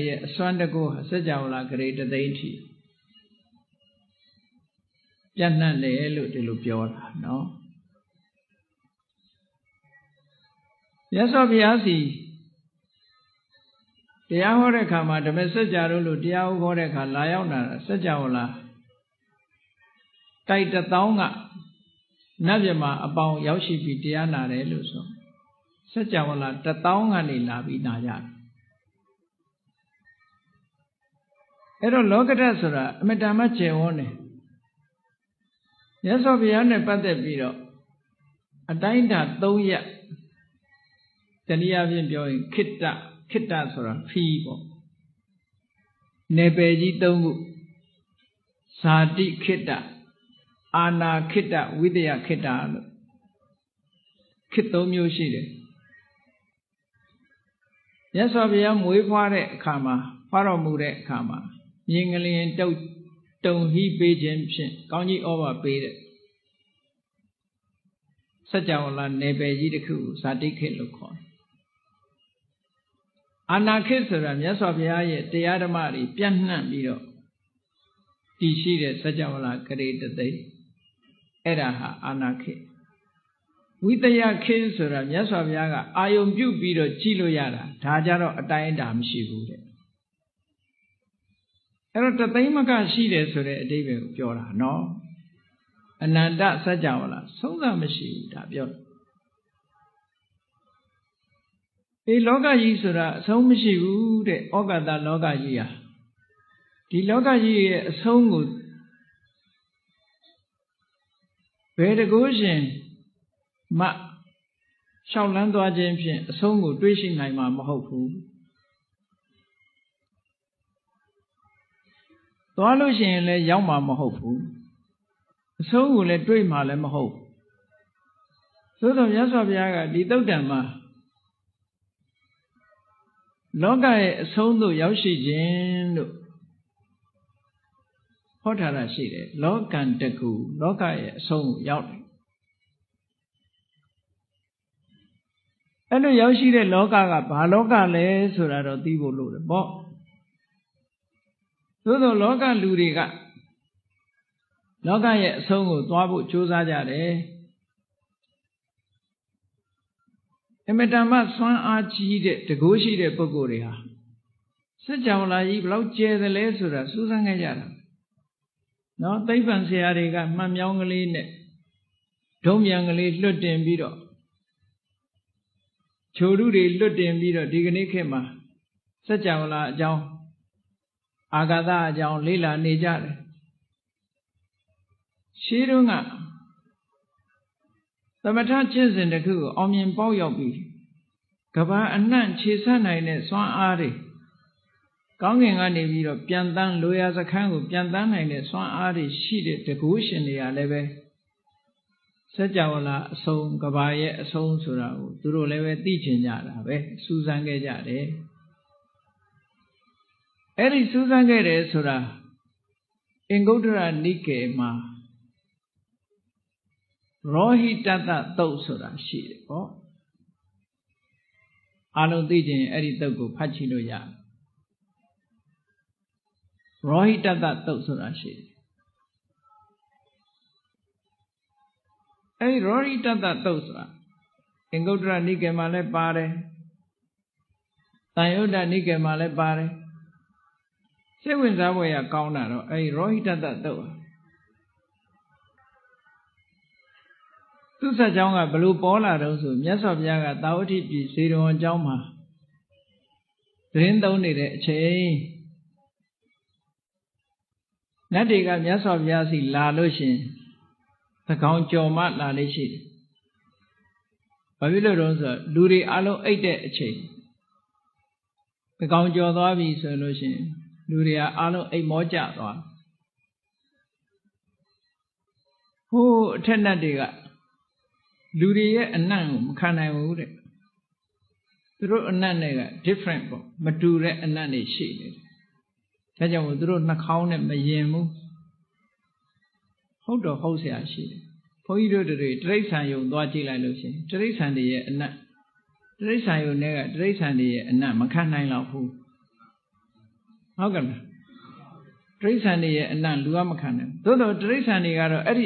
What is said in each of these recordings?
ရဲ့အစွမ်းတကူစัจ java လာဂရေတသိန်းထိပြန့်နှံ့တယ်လို့ဒီလိုပြောတာနော်မြတ်စွာဘုရားစီတရားဟောတဲ့အခါမှာဓမ္မစัจ java တို့လို့တရားဟောတဲ့အခါလာရောက်လာစัจ java လာတိုက်1000ကနတ်မြတ်မှာအပေါင်းရောက်ရှိပြီးတရားနာတယ်လို့ဆိုစัจ java လာ1000ကနေလာပြီးနာကြတယ်အဲ့တော့လောကဓာတ်ဆိုတာအမတန်မှကျယ်ဝန်းတယ်မြတ်စွာဘုရားနဲ့ပတ်သက်ပြီးတော့အတိုင်းတာ3ရက်တနည်းအားဖြင့်ပြောရင်ခိတ္တဆိုတာဖီးပေါ့နယ်ပယ်ကြီး3ခုဇာတိခိတ္တအာနာခိတ္တဝိတယခိတ္တလို့ခိတ္တ3မျိုးရှိတယ်မြတ်စွာဘုရားမွေးဖွားတဲ့အခါမှာဖွားတော်မူတဲ့အခါမှာမြင်ကလျင်တုံဟိပေးခြင်းဖြင့်ကောင်းကြီးဩဘာပေးတဲ့စัจ java လာနယ်ပယ်ကြီးတစ်ခုဇာတိခိလို့ခေါ်တယ်အာနာခိဆိုတာမြတ်စွာဘုရားရဲ့တရားဓမ္မတွေပြန့်နှံ့ပြီးတော့တည်ရှိတဲ့စัจ java လာဂရေတသိန်းအဲ့ဒါဟာအာနာခိဝိတယခိဆိုတာမြတ်စွာဘုရားကအာယုံပြုတ်ပြီးတော့ကြည့်လို့ရတာဒါကြတော့အတိုင်းအတာမရှိဘူးတဲ့အဲ့တော့တသိန်းမကရှိတယ်ဆိုတဲ့အဓိပ္ပာယ်ကိုပြောတာနော်အနန္တစัจ java လာဆုံးသာမရှိဘူးဒါပြောဒီလောကကြီးဆိုတာအဆုံးမရှိဘူးတဲ့ဩကာသလောကကြီးဟာဒီလောကကြီးရဲ့အဆုံးကိုဘယ်တကူရှင်မလျှောက်လန်းသွားခြင်းဖြင့်အဆုံးကိုတွေးရှိနိုင်မှာမဟုတ်ဘူးသွားလို့ရှိရင်လည်းရောက်မှာမဟုတ်ဘူးအဆုံးကိုလည်းတွေးမှာလည်းမဟုတ်သို့သော်မြတ်စွာဘုရားကဒီသုတ်တံမှာလောကရဲ့အဆုံးသို့ရောက်ရှိခြင်းလို့ဟောထားတာရှိတယ်လောကံတကူလောကရဲ့အဆုံးကိုရောက်တယ်အဲ့လိုရောက်ရှိတဲ့လောကကဘာလောကလဲဆိုတာတော့သိဖို့လိုတယ်ပေါ့သို့သော်လောကလူတွေကလောကရဲ့အဆုံးကိုသွားဖို့ကြိုးစားကြတယ်အမတန်မှစွမ်းအားကြီးတဲ့တကိုးရှိတဲ့ပုဂ္ဂိုလ်တွေဟာစัจ java လာကြီးဘလောက်ကျယ်သလဲဆိုတာစူးစမ်းခဲ့ကြတာနော်သိပ္ပံဆရာတွေကမှန်မြောင်းကလေးနဲ့ဒုံမြန်ကလေးလွတ်တင်ပြီးတော့ချိုရုတွေလွတ်တင်ပြီးတော့ဒီကနေ့ခေတ်မှာစัจ java လာအကြောင်းအာဂါသအကြောင်းလေ့လာနေကြတယ်ရှင်းတုန်းကသမထကျင့်စဉ်တစ်ခုကိုအောင်မြင်ပေါက်ရောက်ပြီးကဘာအနှံ့ခြေဆန့်နိုင်တဲ့စွမ်းအားတွေကောင်းကင်ကနေပြီးတော့ပြန်တန်းလိုရာစခန်းကိုပြန်တန်းနိုင်တဲ့စွမ်းအားတွေရှိတဲ့တကူရှင်တွေကလည်းပဲစัจ java လာအဆုံးကဘာရဲ့အဆုံးဆိုတာကိုသူတို့လည်းပဲသိချင်ကြတာပဲစူးစမ်းခဲ့ကြတယ်အဲ့ဒီစူးစမ်းခဲ့တယ်ဆိုတာအင်္ဂုတ္တရနိကေမှာရောဟိတတသုတ်ဆိုတာရှိတယ်ပေါ့အားလုံးသိချင်အဲ့ဒီသုတ်ကိုဖတ်ကြည့်လို့ရတယ်ရောဟိတတသုတ်ဆိုတာရှိတယ်အဲ့ဒီရောဟိတတသုတ်ဆိုတာအင်္ဂုတ္တရနိကေမှာလည်းပါတယ်တန်ယုဒ္ဓနိကေမှာလည်းပါတယ်စိတ်ဝင်စားဖွယ်ရကောင်းတာတော့အဲ့ဒီရောဟိတတသုတ်သူ့ဆက်ကြောင်းကဘလို့ပေါ်လာတော့ဆိုမြတ်စွာဘုရားကတာဝတိပြည်ဇေရဝံကျောင်းမှာသတင်းသုံးနေတဲ့အချိန်နတ်တွေကမြတ်စွာဘုရားစီလာလို့ရှင်သကောင်ကြော်မှလာလေးရှိတယ်။ဘာဖြစ်လို့တော့ဆိုလူတွေအလုံးအိတ်တဲ့အချိန်သကောင်ကြော်သွားပြီဆိုလို့ရှင်လူတွေကအလုံးအိတ်မောကျသွားဟိုးအထက်နတ်တွေကလူတွေရဲ့အနံ့ကိုမခံနိုင်ဘူးတဲ့သူတို့အနံ့တွေက different ပေါ့မတူတဲ့အနံ့တွေရှိနေတယ်ဒါကြောင့်မို့သူတို့နှာခေါင်းနဲ့မရင်ဘူးဟုတ်တော့ဟုတ်เสียရှိတယ်ဘုန်းကြီးတို့တွေတိရစ္ဆာန်ယုံသွားကြည့်လိုက်လို့ရှိရင်တိရစ္ဆာန်တွေရဲ့အနံ့တိရစ္ဆာန်ယုံတွေကတိရစ္ဆာန်တွေရဲ့အနံ့မခံနိုင်တော့ဘူး ဟုတ်ကဲ့လားတိရစ္ဆာန်တွေရဲ့အနံ့လူကမခံနိုင်သို့တော့တိရစ္ဆာန်တွေကတော့အဲ့ဒီ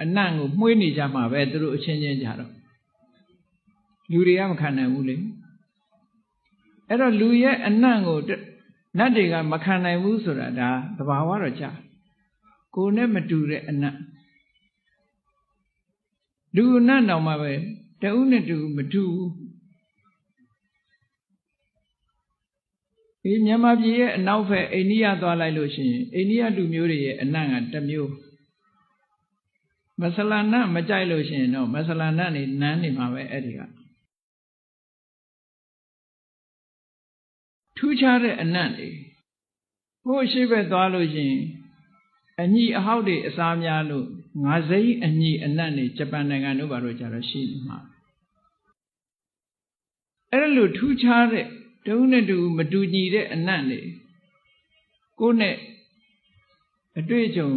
အနံ့ကိုမှွေးနေကြမှာပဲသူတို့အချင်းချင်းကြတော့လူတွေကမခံနိုင်ဘူးလေအဲ့တော့လူရဲ့အနံ့ကိုနတ်တွေကမခံနိုင်ဘူးဆိုတာဒါသဘာဝတော့ကြာကိုယ်နဲ့မတူတဲ့အနံ့လူအနံ့တောင်မှပဲတဦးနဲ့တူမတူဒီမြန်မာပြည်ရဲ့အနောက်ဘက်အိန္ဒိယသွားလိုက်လို့ရှိရင်အိန္ဒိယလူမျိုးတွေရဲ့အနံ့ကတစ်မျိုးမဆလာနတ်မကြိုက်လို့ရှိရင်တော့မဆလာနတ်နေနန်းနေမှာပဲအဲ့ဒီကထူးခြားတဲ့အနံ့တွေဟိုရှိဘက်သွားလို့ရှိရင်အညီအဟောက်တွေအစားများလို့ငါးစိမ်းအညီအနံ့တွေဂျပန်နိုင်ငံတို့ဘာလို့ကြတော့ရှိနေမှာအဲ့လိုထူးခြားတဲ့တုံးနဲ့တူမတူညီတဲ့အနံ့တွေကိုယ်နဲ့အတွေ့အကြုံ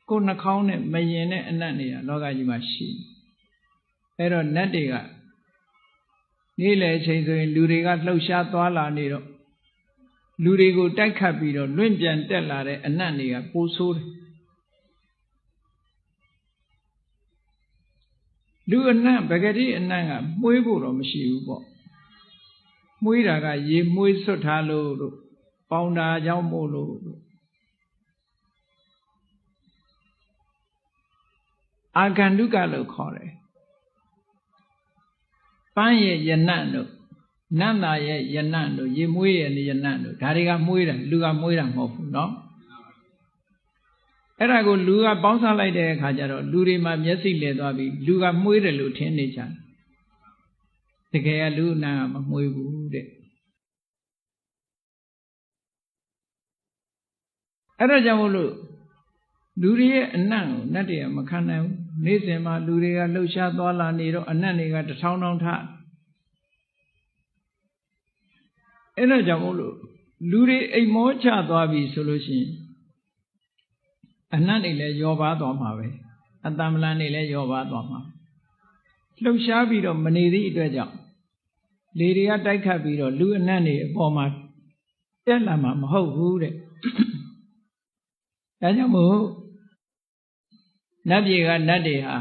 ကိုယ်နှာခေါင်းနဲ့မရင်တဲ့အနံ့တွေကလောကကြီးမှာရှိအဲ့တော့နတ်တွေကနေ့လယ်ချိန်ဆိုရင်လူတွေကလှုပ်ရှားသွားလာနေတော့လူတွေကိုတိုက်ခတ်ပြီးတော့လွင့်ပြန်တက်လာတဲ့အနံ့တွေကပိုဆိုးတယ်လူအနံ့ပဂတိအနံ့ကမှုေးဖို့တော့မရှိဘူးပေါ့မှုေးတာကရေမှုေးဆွတ်ထားလို့ပေါင်တာကြောင့်မို့လို့အာဂန္တုကလို့ခေါ်တယ်ပန်းရဲ့ယနံ့တို့နတ်သားရဲ့ယနံ့တို့ရေမွေးရဲ့ယနံ့တို့ဒါတွေကမွေးတာလူကမွေးတာမဟုတ်ဘူးเนาะအဲ့ဒါကိုလူကပေါင်းစားလိုက်တဲ့အခါကျတော့လူတွေမှာမျက်စိလဲသွားပြီးလူကမွေးတယ်လို့ထင်နေကြတယ်တကယ်ကလူနာကမမွေးဘူးတဲ့အဲ့ဒါကြောင့်မို့လို့လူတွေရဲ့အနံ့ကိုနတ်တွေကမခံနိုင်ဘူးနေ့စဉ်မှာလူတွေကလှုပ်ရှားသွားလာနေတော့အနံ့တွေကတထောင်ထောင်ထအဲ့ဒါကြောင့်မို့လို့လူတွေအိမ်မောချသွားပြီဆိုလို့ရှိရင်အနံ့တွေလည်းယောပါသွားမှာပဲအတ္တမလန်တွေလည်းယောပါသွားမှာလှုပ်ရှားပြီးတော့မနေသည့်အတွက်ကြောင့်လေတွေကတိုက်ခတ်ပြီးတော့လူအနံ့တွေအပေါ်မှာတက်လာမှာမဟုတ်ဘူးတဲ့ဒါကြောင့်မို့နတ်ပြည်ကနတ်တွေဟာ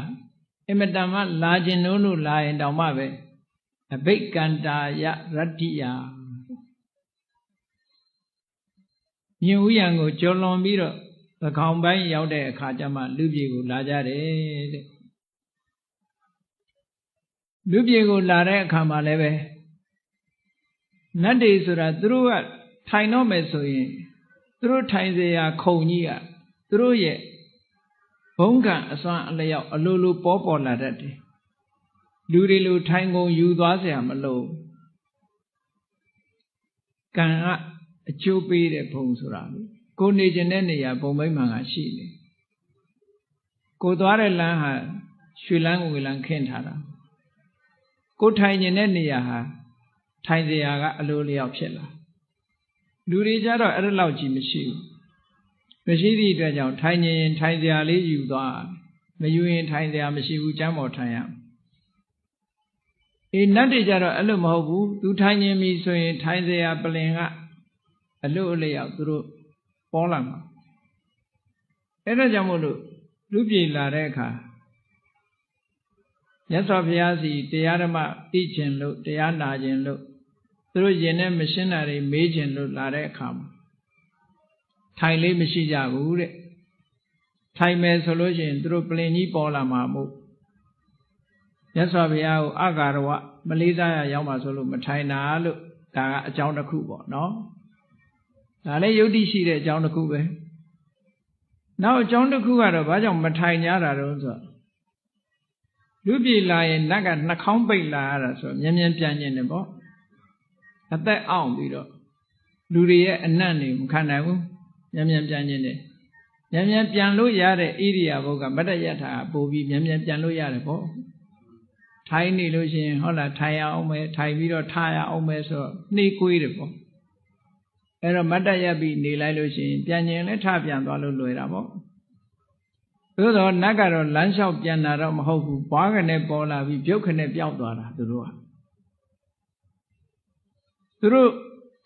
အင်မတန်မှလာခြင်းတို့လာရင်တောင်မှပဲအဘိက္ကန္တာယရတ္တိယမြင်ဥယံကိုကျော်လွန်ပြီးတော့သကောင်ပိုင်းရောက်တဲ့အခါကျမှလူပြည်ကိုလာကြတယ်တဲ့လူပြည်ကိုလာတဲ့အခါမှာလည်းပဲနတ်တွေဆိုတာသူတို့ကထိုင်တော့မယ်ဆိုရင်သူတို့ထိုင်เสียခုံကြီးကသူတို့ရဲ့ဘုံကံအစွမ်းအလျောက်အလိုလိုပေါ်လာတတ်တယ်လူတွေလိုထိုင်ကုန်ယူသွားเสียမလို့ကံကအကျိုးပေးတဲ့ဘုံဆိုတာကိုနေခြင်းတဲ့နေရာဘုံမိမ့်မှန်ကရှိနေကိုသွားတဲ့လမ်းဟာရွှေလန်းငွေလန်းခင်းထားတာကိုထိုင်ခြင်းတဲ့နေရာဟာထိုင်เสียကအလိုလျောက်ဖြစ်လာလူတွေကြတော့အဲ့လောက်ကြီးမရှိဘူးမရှိသည့်အတွက်ကြောင့်ထိုင်ရင်ထိုင်เสียလေးယူသွားမယူရင်ထိုင်เสียမရှိဘူးကျမ်းပေါ်ထိုင်ရနတ်တွေကြတော့အဲ့လိုမဟုတ်ဘူးသူထိုင်ခြင်းပြီဆိုရင်ထိုင်เสียပလင်ကအလို့အလျောက်သူတို့ပေါ်လာမှာအဲ့ဒါကြောင့်မို့လို့လူပြည်လာတဲ့အခါမြတ်စွာဘုရားစီတရားဓမ္မသိခြင်းလို့တရားနာခြင်းလို့သူတို့ယင်နဲ့မရှင်းတာတွေမေးခြင်းလို့လာတဲ့အခါမှာထိုင်လေးမရှိကြဘူးတဲ့ထိုင်မယ်ဆိုလို့ရှိရင်သူတို့ပလင်ကြီးပေါ်လာမှာမို့မြတ်စွာဘုရားကိုအဂါရဝမလေးစားရရောက်မှာဆိုလို့မထိုင်တာလို့ဒါကအကြောင်းတစ်ခုပေါ့နော်ဒါလည်းယုတ်တိရှိတဲ့အကြောင်းတစ်ခုပဲနောက်အကြောင်းတစ်ခုကတော့ဘာကြောင့်မထိုင်ကြတာတော့ဆိုလူပြည်လာရင်နတ်ကနှာခေါင်းပိတ်လာရတာဆိုမြင်မြန်ပြန်ကျင်တယ်ပေါ့အသက်အောင်ပြီးတော့လူတွေရဲ့အနံ့တွေမခံနိုင်ဘူးမြန်မြန်ပြန်ကျင်တယ်မြန်မြန်ပြန်လို့ရတဲ့ဣရိယာပုကမတ္တယထာပို့ပြီးမြန်မြန်ပြန်လို့ရတယ်ပေါ့ထိုင်နေလို့ရှိရင်ဟုတ်လားထိုင်ရအောင်မယ်ထိုင်ပြီးတော့ထားရအောင်မယ်ဆိုတော့နှေးကွေးတယ်ပေါ့အဲ့တော့မတ္တယပြီးနေလိုက်လို့ရှိရင်ပြန်ကျင်လဲထပြန်သွားလို့လွယ်တာပေါ့သို့တော့နတ်ကတော့လမ်းလျှောက်ပြန်တာတော့မဟုတ်ဘူးဘွားကနေပေါ်လာပြီးပြုတ်ခနဲ့ပျောက်သွားတာသူတို့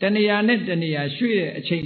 တဏှာနဲ့တဏှာရွှေ့တဲ့အချိန်